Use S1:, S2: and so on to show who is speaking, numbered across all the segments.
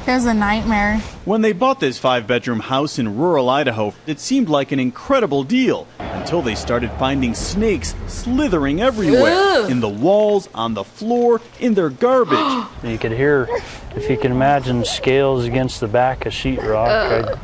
S1: It was a nightmare.
S2: When they bought this 5-bedroom house in rural Idaho, it seemed like an incredible deal until they started finding snakes slithering everywhere.
S3: Ugh.
S2: In the walls, on the floor, in their garbage.
S4: You could hear, if you can imagine, scales against the back of sheetrock.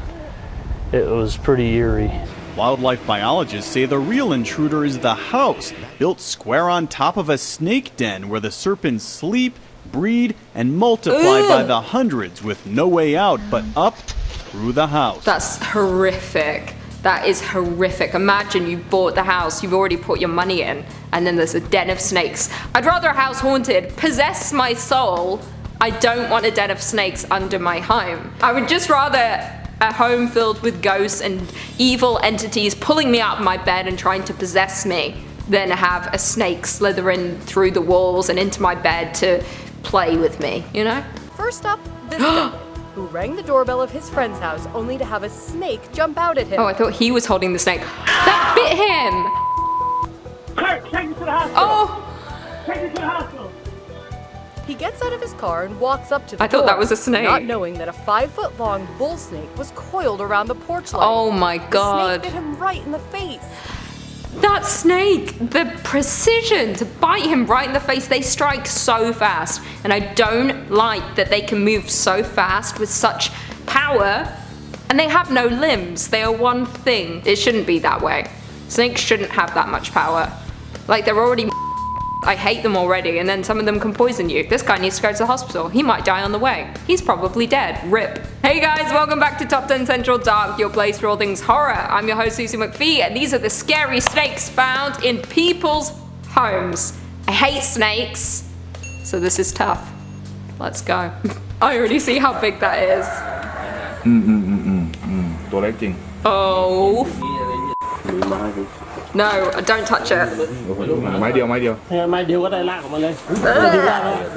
S4: It was pretty eerie.
S2: Wildlife biologists say the real intruder is the house, built square on top of a snake den where the serpents sleep, breed, and multiply by the hundreds with no way out but up through the house.
S3: That's horrific. That is horrific. Imagine you bought the house, you've already put your money in, and then there's a den of snakes. I'd rather a house haunted. Possess my soul. I don't want a den of snakes under my home. I would just rather a home filled with ghosts and evil entities pulling me out of my bed and trying to possess me than have a snake slithering through the walls and into my bed to play with me, you know?
S5: First up, this guy, who rang the doorbell of his friend's house only to have a snake jump out at him.
S3: Oh, I thought he was holding the snake. That bit him!
S6: Kurt, take me to the hospital!
S3: Oh!
S6: Take me to the hospital!
S5: He gets out of his car and walks up to the
S3: I thought
S5: door,
S3: that was a snake.
S5: not knowing that a 5-foot-long bull snake was coiled around the porch light.
S3: Oh my god.
S5: The snake bit him right in the face.
S3: That snake, the precision to bite him right in the face, they strike so fast. And I don't like that they can move so fast with such power. And they have no limbs, they are one thing. It shouldn't be that way. Snakes shouldn't have that much power. Like, they're already I hate them already, and then some of them can poison you. This guy needs to go to the hospital. He might die on the way. He's probably dead. RIP. Hey guys, welcome back to Top 10 Central Dark, your place for all things horror. I'm your host, Susie McPhee, and these are the scary snakes found in people's homes. I hate snakes, so this is tough. Let's go. I already see how big that is.
S7: ตัวเล็กจริง
S3: Oh. No, don't touch it.
S7: ไม้เดียว
S6: ไม้เดียวก็ได้ลากออกมาเลย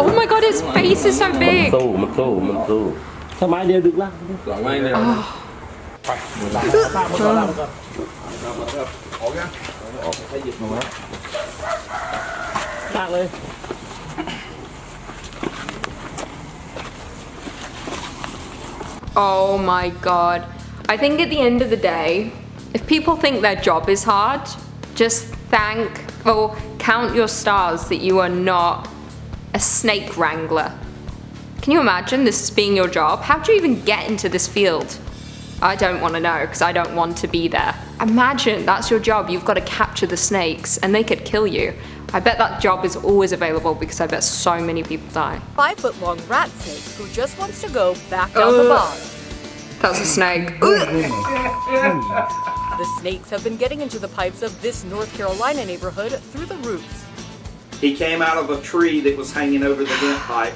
S3: Oh my god, his face is so big.
S6: มันสู้ถ้าไม้เดียวดึกลากสองไม้เลยไปลากเลย
S3: Oh my god. I think at the end of the day, if people think their job is hard, just thank or count your stars that you are not a snake wrangler. Can you imagine this being your job? How do you even get into this field? I don't want to know because I don't want to be there. Imagine that's your job. You've got to capture the snakes and they could kill you. I bet that job is always available because I bet so many people die.
S5: 5-foot-long rat snake who just wants to go back down the bog.
S3: That was a snake.
S5: The snakes have been getting into the pipes of this North Carolina neighborhood through the roofs.
S8: He came out of a tree that was hanging over the vent pipe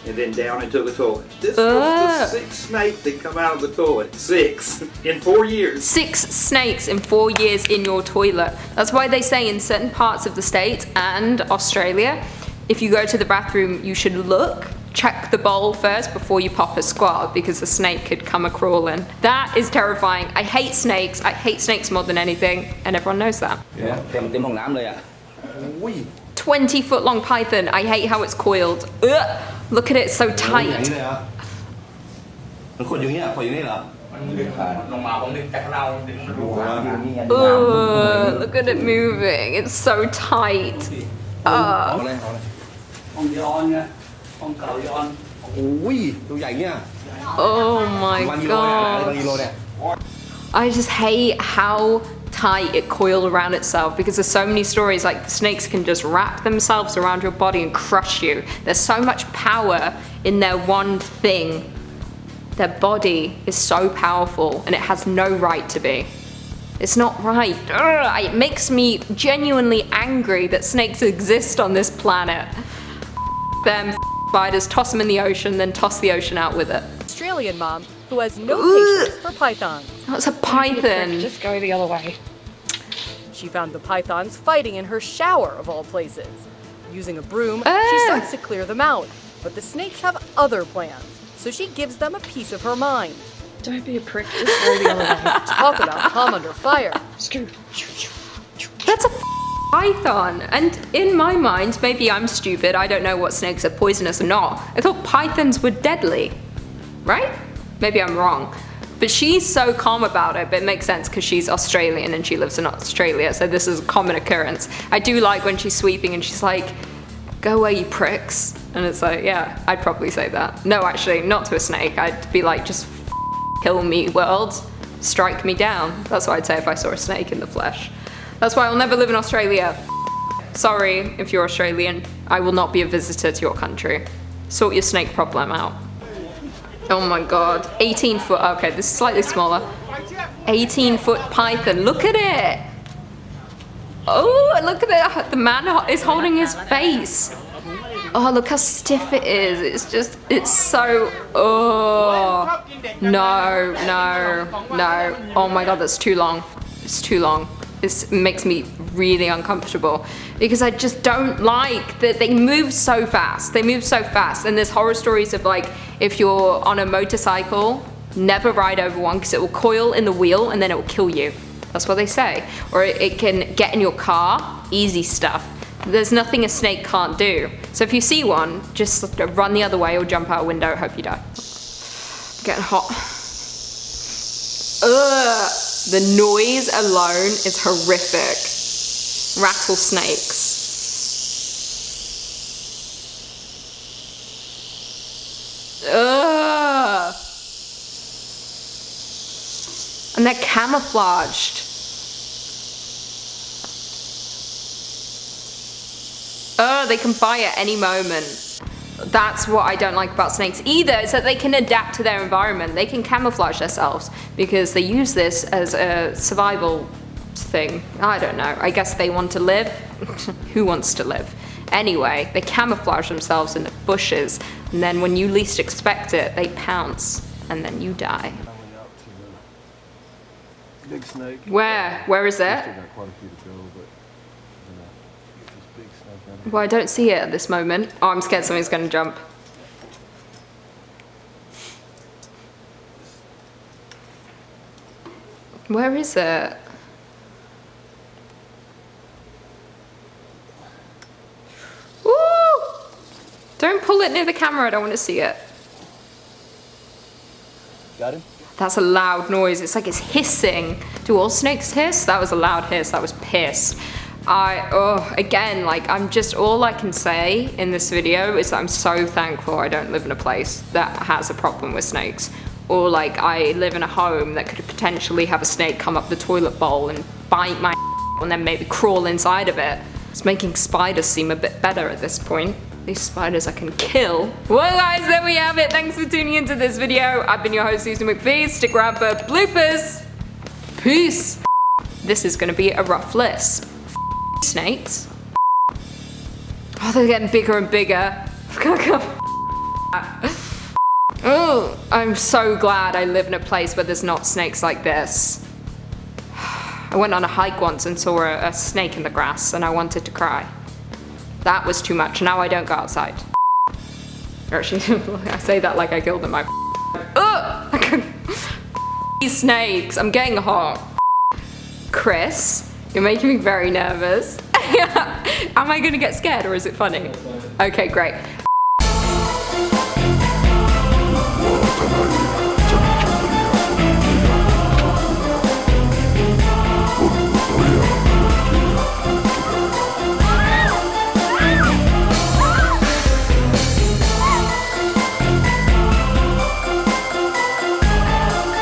S8: and then down into the toilet. This was the 6th snake that come out of the toilet. 6 in 4 years.
S3: 6 snakes in 4 years in your toilet. That's why they say in certain parts of the States and Australia, if you go to the bathroom, you should check the bowl first before you pop a squat because the snake could come a-crawling. That is terrifying. I hate snakes. I hate snakes more than anything, and everyone knows that. 20-foot-long python. I hate how it's coiled. Ugh. Look at it, it's so tight. Ugh, look at it moving. It's so tight. Oh my god. I just hate how tight it coiled around itself because there's so many stories like the snakes can just wrap themselves around your body and crush you. There's so much power in their one thing. Their body is so powerful and it has no right to be. It's not right. Ugh, it makes me genuinely angry that snakes exist on this planet. Them spiders, toss them in the ocean, then toss the ocean out with it.
S5: Australian mom who has no patience for pythons.
S3: That's a python.
S1: Just go the other way.
S5: She found the pythons fighting in her shower of all places. Using a broom, she starts to clear them out, but the snakes have other plans, so she gives them a piece of her mind.
S1: Don't be a prick, just go the other way.
S5: Talk about calm under fire.
S3: That's a python. And in my mind, maybe I'm stupid, I don't know what snakes are poisonous or not. I thought pythons were deadly. right? Maybe I'm wrong. But she's so calm about it, but it makes sense because she's Australian and she lives in Australia, so this is a common occurrence. I do like when she's sweeping and she's like, go away, you pricks. And it's like, yeah, I'd probably say that. No, actually, not to a snake. I'd be like, just kill me, world. Strike me down. That's what I'd say if I saw a snake in the flesh. That's why I'll never live in Australia. Sorry if you're Australian. I will not be a visitor to your country. Sort your snake problem out. Oh my god. 18 foot. Okay, this is slightly smaller. 18-foot python. Look at it. Oh, look at it. The man is holding his face. Oh, look how stiff it is. It's just, it's so, oh. No, no, no. Oh my god, that's too long. It's too long. This makes me really uncomfortable because I just don't like that they move so fast. They move so fast. And there's horror stories of like, if you're on a motorcycle, never ride over one because it will coil in the wheel and then it will kill you. That's what they say. Or it can get in your car, easy stuff. There's nothing a snake can't do. So if you see one, just run the other way or jump out a window, hope you die. Getting hot. Ugh. The noise alone is horrific. Rattlesnakes. Ugh. And they're camouflaged. Oh, they can bite at any moment. That's what I don't like about snakes either, is that they can adapt to their environment. They can camouflage themselves because they use this as a survival thing. I don't know. I guess they want to live. Who wants to live? Anyway, they camouflage themselves in the bushes, and then when you least expect it, they pounce, and then you die.
S9: Big snake.
S3: Where? Where is it?
S9: Still got quite a few to go, but this big snake down
S3: Well, I don't see it at this moment. Oh, I'm scared something's gonna jump. Where is it? Woo! Don't pull it near the camera, I don't want to see it.
S9: Got him?
S3: That's a loud noise. It's like it's hissing. Do all snakes hiss? That was a loud hiss. That was piss. Again, like I'm just, all I can say in this video is that I'm so thankful I don't live in a place that has a problem with snakes. Or like I live in a home that could potentially have a snake come up the toilet bowl and bite my and then maybe crawl inside of it. It's making spiders seem a bit better at this point. These spiders I can kill. Well guys, there we have it. Thanks for tuning into this video. I've been your host, Susan McPhee. Stick around for bloopers. Peace. This is gonna be a rough list. Snakes. Oh, they're getting bigger and bigger. Oh, I'm so glad I live in a place where there's not snakes like this. I went on a hike once and saw a snake in the grass and I wanted to cry. That was too much. Now I don't go outside. Actually, I say that like I killed them. These snakes. I'm getting hot. Chris, you're making me very nervous. Am I gonna get scared or is it funny? Okay, great.